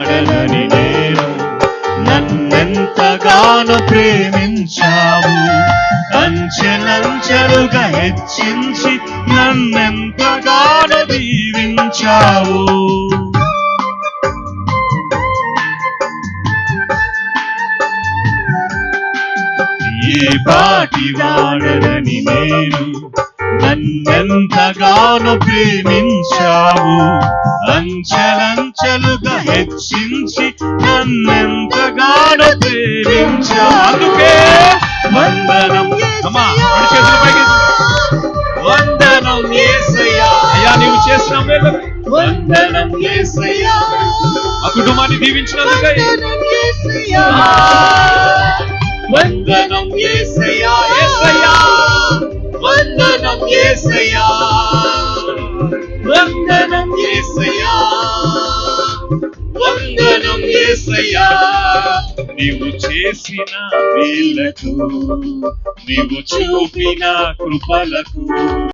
అడగని నేను నన్నెంతగానో ప్రేమించావు, అంచెలంచెలుగా హెచ్చించి నన్నెంతగానో దీవించావు. ఏ పాటి వాడని నేను నన్నెంతగానో ప్రేమించావు, అంచెలంచెలుగా హెచ్చించి నన్నెంతగానో ప్రేమించావు. అందుకే వందనం, వందనం యేసయ్యా. అయ్యా నీవు చేసిన మేలు వందనం యేసయ్యా. ఆ కుటుంబాన్ని దీవించినందుకై వందనం యేసయ్యా. యేసయ్యా వందనం యేసయ్యా, వందనం యేసయ్యా, వందనం యేసయ్యా. నీవు చేసిన మేలకు, నీవు చూపిన కృపలకు